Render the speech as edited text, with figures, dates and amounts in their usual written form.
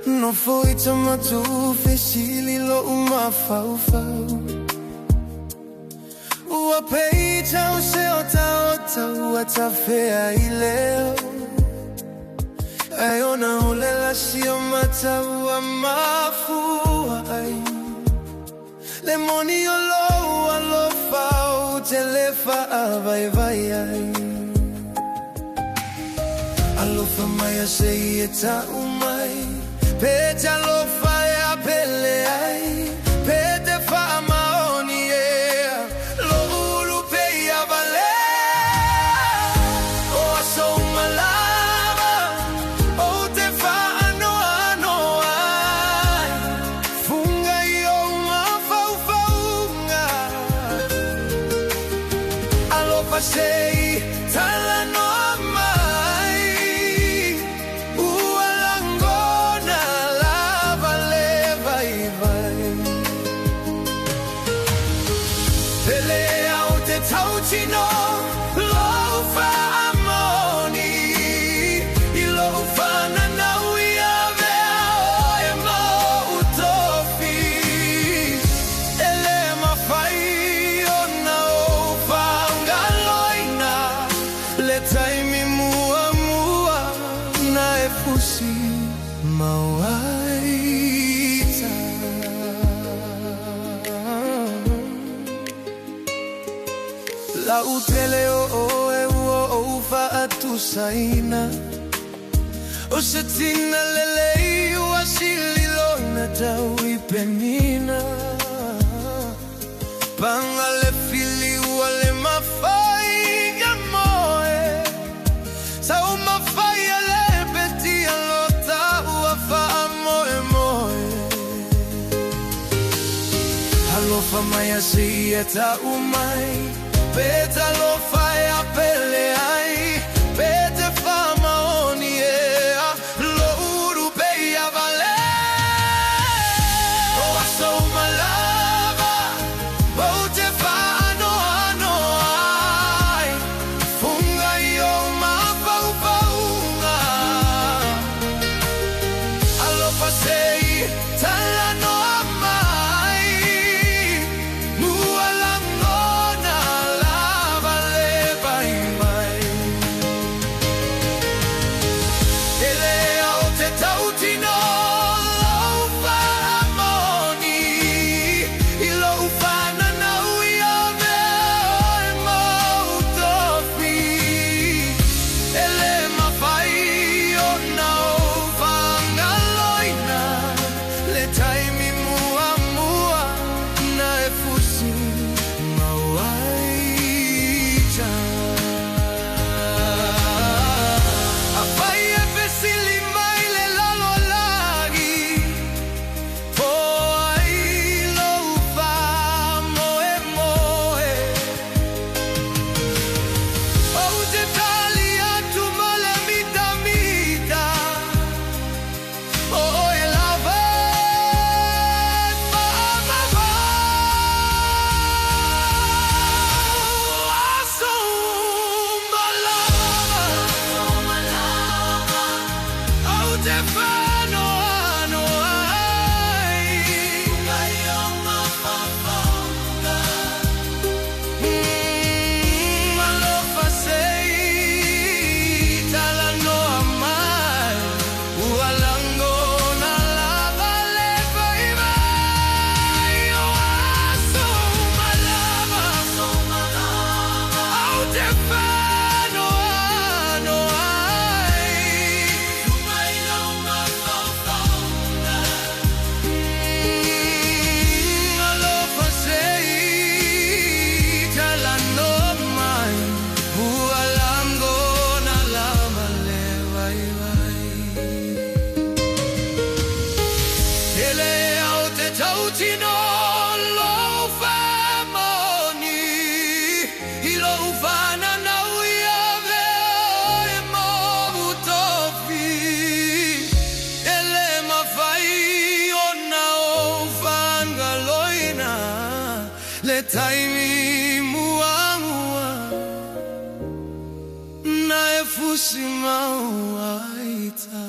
No foi tamatu fesili lo umafau-fau. Ua peita o se ota ua tafea I leo. Ai ona holela si o mata ua mafua ai. Le moni o lo alofa o telefa a vai ai. Alofa mai a se I ta umai. Pete alofa ea pele ai. Pete fa maoni ea. Lo ulu pe ia vale. O aso malama. O te fa ano ai. Funga I o mafau-faunga. Alofa sei talano mai. Ua langona lava leva I vai. Pele Ea Oute Ta'utino. Alofa amoni. I lofa na naui a vea o e mau tofi. Ele mawhai o na o whaungaloina. Le taimi mua na e fusi mauaita. La utele o e o fa atu saina. O se tina lelei o asili loina tau I penina. Panga le fili ua le mawhai ka moe. Sa o mawhai a le peti a lota ua wha moe moe. Alofa mai a si e ta umai. Pete alofa ea pele ai. Pete wha maoni ea. Lo uru pe ia vale. O aso malava. O te wha ano ai. Funga I o mafau-faunga. Alofa sei talano mai. Mua langona lava leva I mai. Pele Ea Oute Ta'utino. Alofa amoni. I lofa na naui a vea o e mau tofi. Ele mawhai o na o whangaloina. Le taimi mua na e fusi mauaita. A whai e fesili mai le lalo lagi. Po ai lofa moe moe. O te tali atu male mita. O e lava whaamava. Aso malama. O te whano ano ai. Fungai o mawhawhaunga. Alofa sei talano mai. Ua langona lava leva I vai. O aso malama. O te whano ano ai. Fungai o mawhawhaunga. Alofa sei talano mai. Ua langona lava leva I vai. Pele Ea Oute Ta'utino. Alofa amoni. I lofa na naui a vea o e mau tofi. Ele mawhai o na o whangaloina. Le taimi mua na e fusi mauaita.